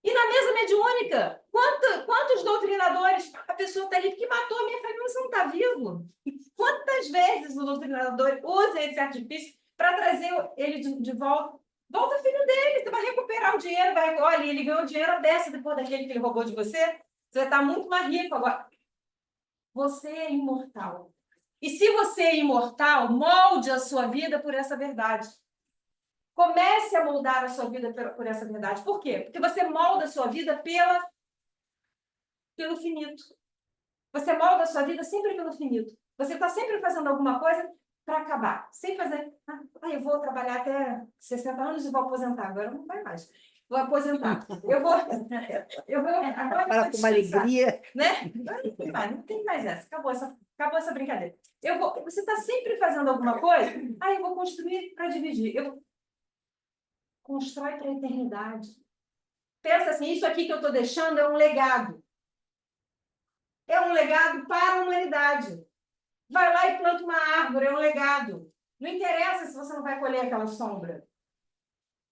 E na mesa mediúnica, quantos doutrinadores a pessoa está ali que matou a minha família, você não está vivo? Quantas vezes o doutrinador usa esse artifício para trazer ele de volta? Volta filho dele, você vai recuperar o dinheiro, olha, ele ganhou dinheiro dessa depois daquele que ele roubou de você, você vai estar muito mais rico agora. Você é imortal. E se você é imortal, molde a sua vida por essa verdade. Comece a moldar a sua vida por essa verdade. Por quê? Porque você molda a sua vida pelo finito. Você molda a sua vida sempre pelo finito. Você está sempre fazendo alguma coisa para acabar. Sem fazer... eu vou trabalhar até 60 anos e vou aposentar. Agora não vai mais. Vou aposentar. Eu vou agora Para com uma alegria. Né? Não tem mais essa. Acabou essa brincadeira. Você está sempre fazendo alguma coisa? Eu vou construir para dividir. Constrói para a eternidade. Pensa assim, isso aqui que eu estou deixando é um legado. É um legado para a humanidade. Vai lá e planta uma árvore, é um legado. Não interessa se você não vai colher aquela sombra.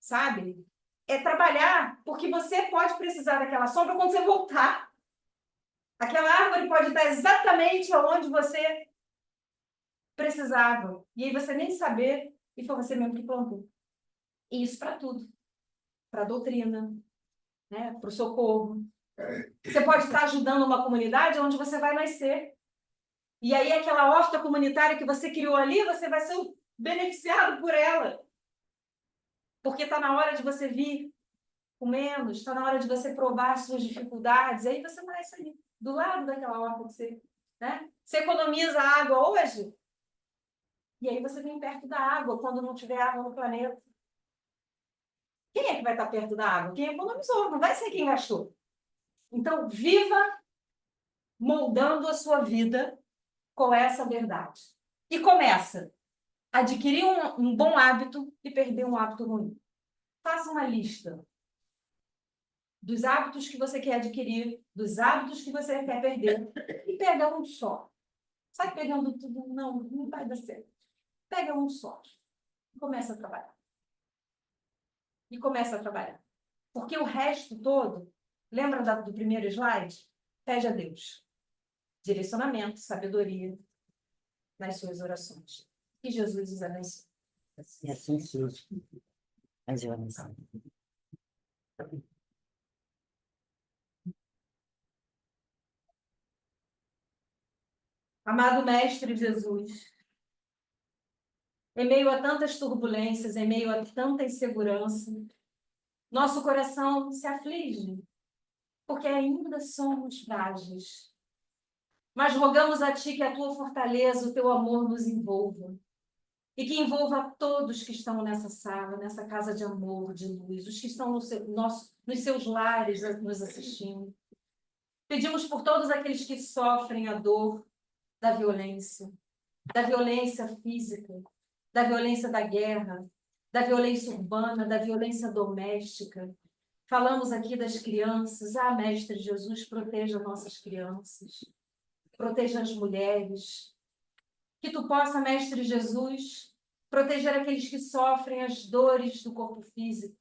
Sabe? É trabalhar, porque você pode precisar daquela sombra quando você voltar. Aquela árvore pode estar exatamente onde você precisava. E aí você nem saber, e foi você mesmo que plantou. E isso para tudo. Para a doutrina, né? Para o socorro. Você pode estar ajudando uma comunidade onde você vai nascer. E aí aquela horta comunitária que você criou ali, você vai ser beneficiado por ela. Porque está na hora de você vir com menos, está na hora de você provar as suas dificuldades. Aí você nasce ali, do lado daquela horta que você... Né? Você economiza água hoje, e aí você vem perto da água quando não tiver água no planeta. Quem é que vai estar perto da água? Quem economizou, não vai ser quem gastou. Então, viva moldando a sua vida com essa verdade. E começa a adquirir um bom hábito e perder um hábito ruim. Faça uma lista dos hábitos que você quer adquirir, dos hábitos que você quer perder, e pega um só. Sai pegando tudo, não vai dar certo. Pega um só. E começa a trabalhar. E começa a trabalhar. Porque o resto todo, lembra do primeiro slide? Pede a Deus direcionamento, sabedoria nas suas orações. Que Jesus os abençoe. E assim seja. Mas eu não sei. Amado Mestre Jesus, em meio a tantas turbulências, em meio a tanta insegurança, nosso coração se aflige, porque ainda somos frágeis. Mas rogamos a Ti que a Tua fortaleza, o Teu amor nos envolva, e que envolva todos que estão nessa sala, nessa casa de amor, de luz, os que estão nos seus lares nos assistindo. Pedimos por todos aqueles que sofrem a dor da violência física, da violência da guerra, da violência urbana, da violência doméstica. Falamos aqui das crianças. Mestre Jesus, proteja nossas crianças, proteja as mulheres. Que tu possa, Mestre Jesus, proteger aqueles que sofrem as dores do corpo físico,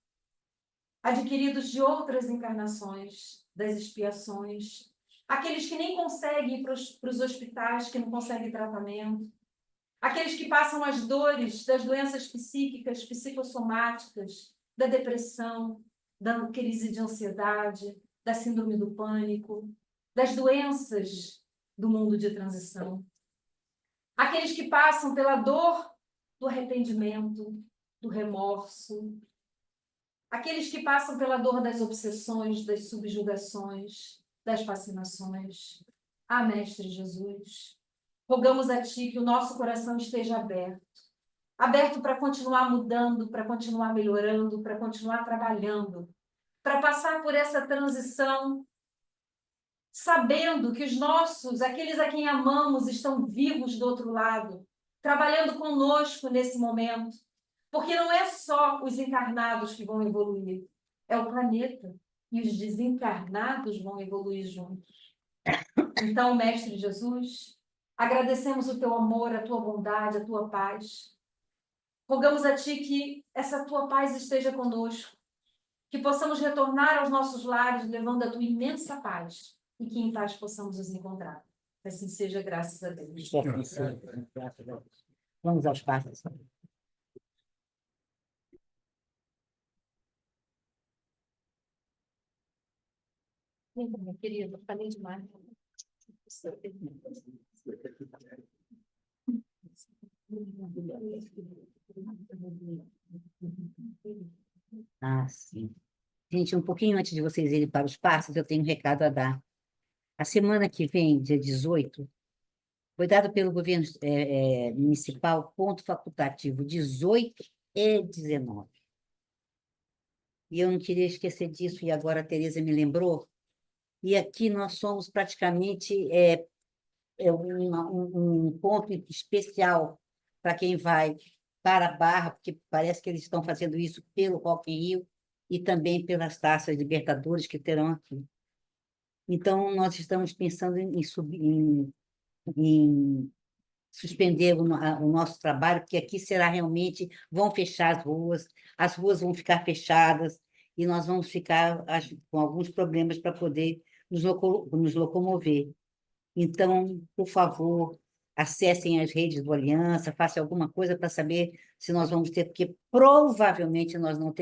adquiridos de outras encarnações, das expiações, aqueles que nem conseguem ir para os hospitais, que não conseguem tratamento, aqueles que passam as dores das doenças psíquicas, psicossomáticas, da depressão, da crise de ansiedade, da síndrome do pânico, das doenças do mundo de transição. Aqueles que passam pela dor do arrependimento, do remorso, aqueles que passam pela dor das obsessões, das subjugações, das fascinações. Ah, Mestre Jesus, rogamos a Ti que o nosso coração esteja aberto, aberto para continuar mudando, para continuar melhorando, para continuar trabalhando, para passar por essa transição, sabendo que os nossos, aqueles a quem amamos, estão vivos do outro lado, trabalhando conosco nesse momento. Porque não é só os encarnados que vão evoluir, é o planeta. E os desencarnados vão evoluir juntos. Então, Mestre Jesus, agradecemos o teu amor, a tua bondade, a tua paz. Rogamos a ti que essa tua paz esteja conosco, que possamos retornar aos nossos lares levando a tua imensa paz e que em paz possamos nos encontrar. Assim seja, graças a Deus. Graças a Deus. Vamos aos passos. Minha querida, falei demais. Ah, sim. Gente, um pouquinho antes de vocês irem para os passos, eu tenho um recado a dar. A semana que vem, dia 18, foi dado pelo governo municipal ponto facultativo 18 e 19. E eu não queria esquecer disso, e agora a Tereza me lembrou. E aqui nós somos praticamente um ponto especial para quem vai para a Barra, porque parece que eles estão fazendo isso pelo Rock in Rio e também pelas taças Libertadores que terão aqui. Então, nós estamos pensando em suspender o nosso trabalho, porque aqui será realmente, vão fechar as ruas vão ficar fechadas, e nós vamos ficar com alguns problemas para poder nos locomover. Então, por favor, acessem as redes do Aliança, façam alguma coisa para saber se nós vamos ter, porque provavelmente nós não teremos.